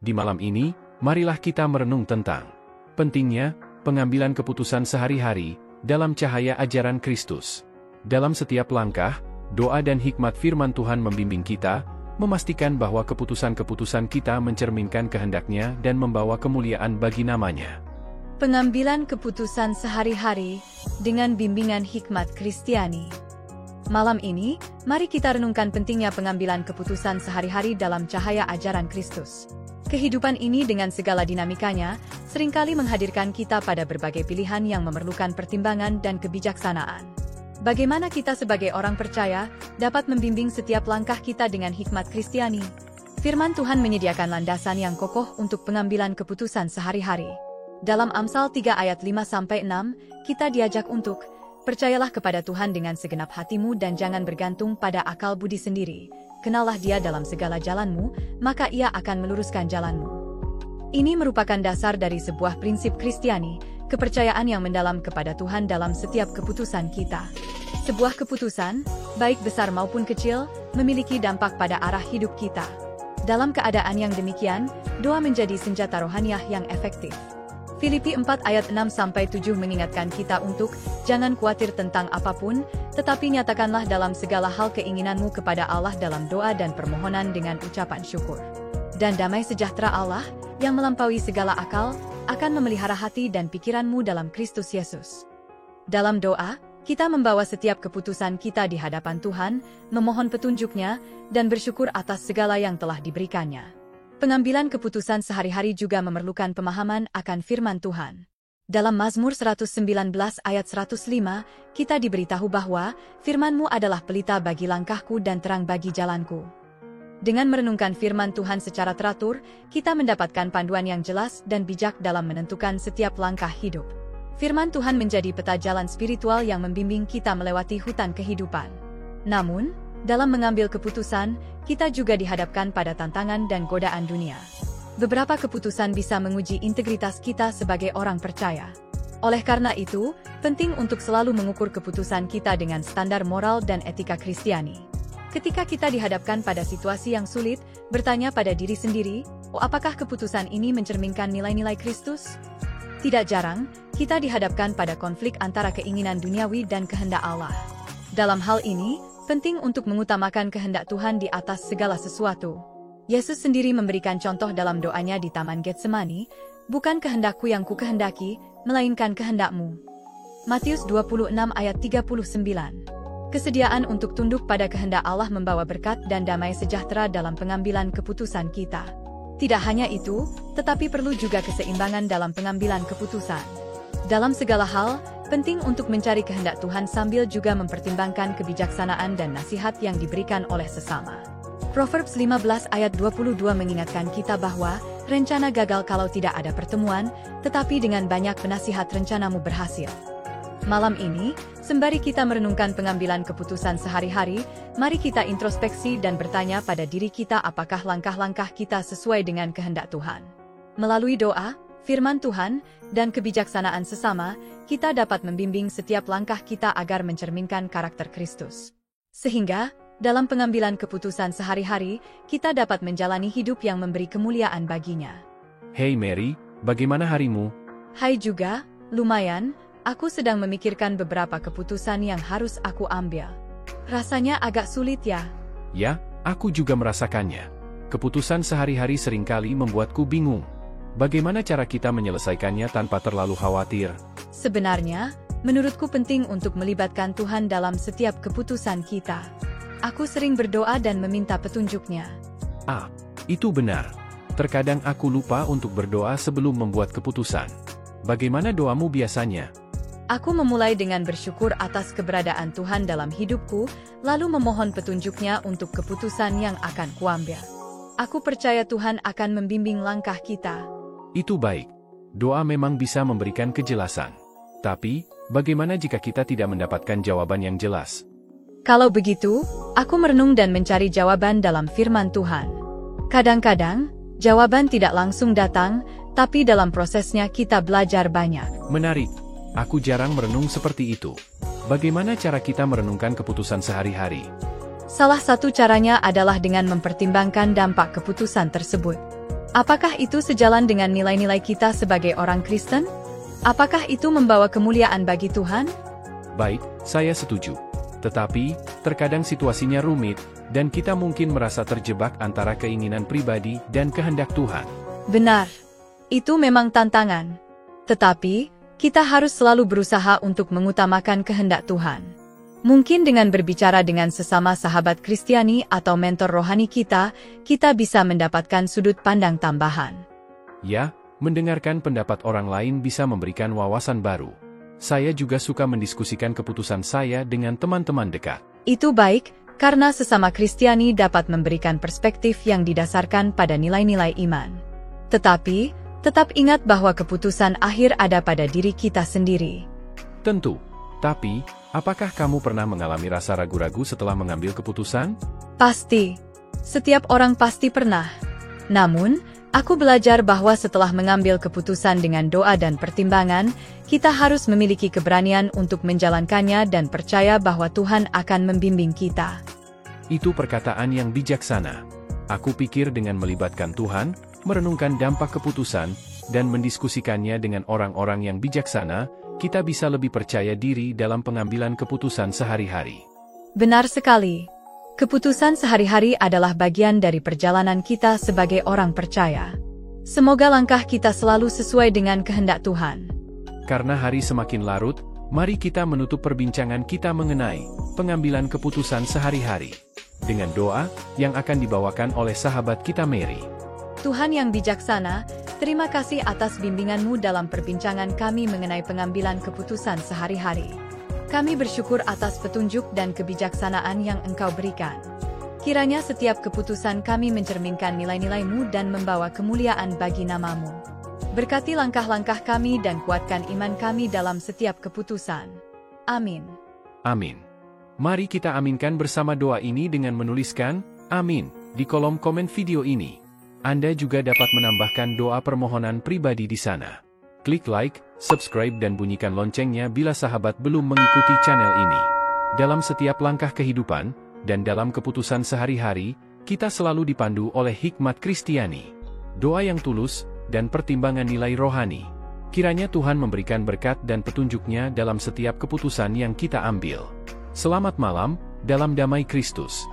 Di malam ini, marilah kita merenung tentang pentingnya pengambilan keputusan sehari-hari dalam cahaya ajaran Kristus. Dalam setiap langkah, doa dan hikmat firman Tuhan membimbing kita, memastikan bahwa keputusan-keputusan kita mencerminkan kehendak-Nya dan membawa kemuliaan bagi nama-Nya. Pengambilan keputusan sehari-hari dengan bimbingan hikmat Kristiani. Malam ini, mari kita renungkan pentingnya pengambilan keputusan sehari-hari dalam cahaya ajaran Kristus. Kehidupan ini dengan segala dinamikanya, seringkali menghadirkan kita pada berbagai pilihan yang memerlukan pertimbangan dan kebijaksanaan. Bagaimana kita sebagai orang percaya dapat membimbing setiap langkah kita dengan hikmat Kristiani? Firman Tuhan menyediakan landasan yang kokoh untuk pengambilan keputusan sehari-hari. Dalam Amsal 3 ayat 5-6, kita diajak untuk percayalah kepada Tuhan dengan segenap hatimu dan jangan bergantung pada akal budi sendiri. Kenallah Dia dalam segala jalanmu, maka Ia akan meluruskan jalanmu. Ini merupakan dasar dari sebuah prinsip Kristiani, kepercayaan yang mendalam kepada Tuhan dalam setiap keputusan kita. Sebuah keputusan, baik besar maupun kecil, memiliki dampak pada arah hidup kita. Dalam keadaan yang demikian, doa menjadi senjata rohaniah yang efektif. Filipi 4 ayat 6-7 mengingatkan kita untuk jangan khawatir tentang apapun, tetapi nyatakanlah dalam segala hal keinginanmu kepada Allah dalam doa dan permohonan dengan ucapan syukur. Dan damai sejahtera Allah, yang melampaui segala akal, akan memelihara hati dan pikiranmu dalam Kristus Yesus. Dalam doa, kita membawa setiap keputusan kita di hadapan Tuhan, memohon petunjuk-Nya, dan bersyukur atas segala yang telah diberikannya. Pengambilan keputusan sehari-hari juga memerlukan pemahaman akan firman Tuhan. Dalam Mazmur 119 ayat 105, kita diberitahu bahwa firman-Mu adalah pelita bagi langkahku dan terang bagi jalanku. Dengan merenungkan firman Tuhan secara teratur, kita mendapatkan panduan yang jelas dan bijak dalam menentukan setiap langkah hidup. Firman Tuhan menjadi peta jalan spiritual yang membimbing kita melewati hutan kehidupan. Namun, dalam mengambil keputusan, kita juga dihadapkan pada tantangan dan godaan dunia. Beberapa keputusan bisa menguji integritas kita sebagai orang percaya. Oleh karena itu, penting untuk selalu mengukur keputusan kita dengan standar moral dan etika Kristiani. Ketika kita dihadapkan pada situasi yang sulit, bertanya pada diri sendiri, apakah keputusan ini mencerminkan nilai-nilai Kristus? Tidak jarang, kita dihadapkan pada konflik antara keinginan duniawi dan kehendak Allah. Dalam hal ini, penting untuk mengutamakan kehendak Tuhan di atas segala sesuatu. Yesus sendiri memberikan contoh dalam doanya di Taman Getsemani, bukan kehendakku yang kukehendaki, melainkan kehendak-Mu. Matius 26 ayat 39. Kesediaan untuk tunduk pada kehendak Allah membawa berkat dan damai sejahtera dalam pengambilan keputusan kita. Tidak hanya itu, tetapi perlu juga keseimbangan dalam pengambilan keputusan. Dalam segala hal, penting untuk mencari kehendak Tuhan sambil juga mempertimbangkan kebijaksanaan dan nasihat yang diberikan oleh sesama. Proverbs 15 ayat 22 mengingatkan kita bahwa rencana gagal kalau tidak ada pertemuan, tetapi dengan banyak penasihat rencanamu berhasil. Malam ini, sembari kita merenungkan pengambilan keputusan sehari-hari, mari kita introspeksi dan bertanya pada diri kita apakah langkah-langkah kita sesuai dengan kehendak Tuhan. Melalui doa, firman Tuhan, dan kebijaksanaan sesama, kita dapat membimbing setiap langkah kita agar mencerminkan karakter Kristus. Sehingga, dalam pengambilan keputusan sehari-hari, kita dapat menjalani hidup yang memberi kemuliaan baginya. Hey Mary, bagaimana harimu? Hai juga, lumayan, aku sedang memikirkan beberapa keputusan yang harus aku ambil. Rasanya agak sulit ya? Ya, aku juga merasakannya. Keputusan sehari-hari seringkali membuatku bingung. Bagaimana cara kita menyelesaikannya tanpa terlalu khawatir? Sebenarnya, menurutku penting untuk melibatkan Tuhan dalam setiap keputusan kita. Aku sering berdoa dan meminta petunjuk-Nya. Itu benar. Terkadang aku lupa untuk berdoa sebelum membuat keputusan. Bagaimana doamu biasanya? Aku memulai dengan bersyukur atas keberadaan Tuhan dalam hidupku, lalu memohon petunjuk-Nya untuk keputusan yang akan kuambil. Aku percaya Tuhan akan membimbing langkah kita. Itu baik. Doa memang bisa memberikan kejelasan. Tapi, bagaimana jika kita tidak mendapatkan jawaban yang jelas? Kalau begitu, aku merenung dan mencari jawaban dalam firman Tuhan. Kadang-kadang, jawaban tidak langsung datang, tapi dalam prosesnya kita belajar banyak. Menarik. Aku jarang merenung seperti itu. Bagaimana cara kita merenungkan keputusan sehari-hari? Salah satu caranya adalah dengan mempertimbangkan dampak keputusan tersebut. Apakah itu sejalan dengan nilai-nilai kita sebagai orang Kristen? Apakah itu membawa kemuliaan bagi Tuhan? Baik, saya setuju. Tetapi, terkadang situasinya rumit, dan kita mungkin merasa terjebak antara keinginan pribadi dan kehendak Tuhan. Benar. Itu memang tantangan. Tetapi, kita harus selalu berusaha untuk mengutamakan kehendak Tuhan. Mungkin dengan berbicara dengan sesama sahabat Kristiani atau mentor rohani kita bisa mendapatkan sudut pandang tambahan. Ya, mendengarkan pendapat orang lain bisa memberikan wawasan baru. Saya juga suka mendiskusikan keputusan saya dengan teman-teman dekat. Itu baik, karena sesama Kristiani dapat memberikan perspektif yang didasarkan pada nilai-nilai iman. Tetapi, tetap ingat bahwa keputusan akhir ada pada diri kita sendiri. Tentu. Tapi, apakah kamu pernah mengalami rasa ragu-ragu setelah mengambil keputusan? Pasti. Setiap orang pasti pernah. Namun, aku belajar bahwa setelah mengambil keputusan dengan doa dan pertimbangan, kita harus memiliki keberanian untuk menjalankannya dan percaya bahwa Tuhan akan membimbing kita. Itu perkataan yang bijaksana. Aku pikir dengan melibatkan Tuhan, merenungkan dampak keputusan, dan mendiskusikannya dengan orang-orang yang bijaksana, kita bisa lebih percaya diri dalam pengambilan keputusan sehari-hari. Benar sekali. Keputusan sehari-hari adalah bagian dari perjalanan kita sebagai orang percaya. Semoga langkah kita selalu sesuai dengan kehendak Tuhan. Karena hari semakin larut, mari kita menutup perbincangan kita mengenai pengambilan keputusan sehari-hari dengan doa yang akan dibawakan oleh sahabat kita Mary. Tuhan yang bijaksana, terima kasih atas bimbingan-Mu dalam perbincangan kami mengenai pengambilan keputusan sehari-hari. Kami bersyukur atas petunjuk dan kebijaksanaan yang Engkau berikan. Kiranya setiap keputusan kami mencerminkan nilai-nilai-Mu dan membawa kemuliaan bagi nama-Mu. Berkati langkah-langkah kami dan kuatkan iman kami dalam setiap keputusan. Amin. Amin. Mari kita aminkan bersama doa ini dengan menuliskan "Amin" di kolom komen video ini. Anda juga dapat menambahkan doa permohonan pribadi di sana. Klik like, subscribe dan bunyikan loncengnya bila sahabat belum mengikuti channel ini. Dalam setiap langkah kehidupan, dan dalam keputusan sehari-hari, kita selalu dipandu oleh hikmat Kristiani. Doa yang tulus, dan pertimbangan nilai rohani. Kiranya Tuhan memberikan berkat dan petunjuknya dalam setiap keputusan yang kita ambil. Selamat malam, dalam damai Kristus.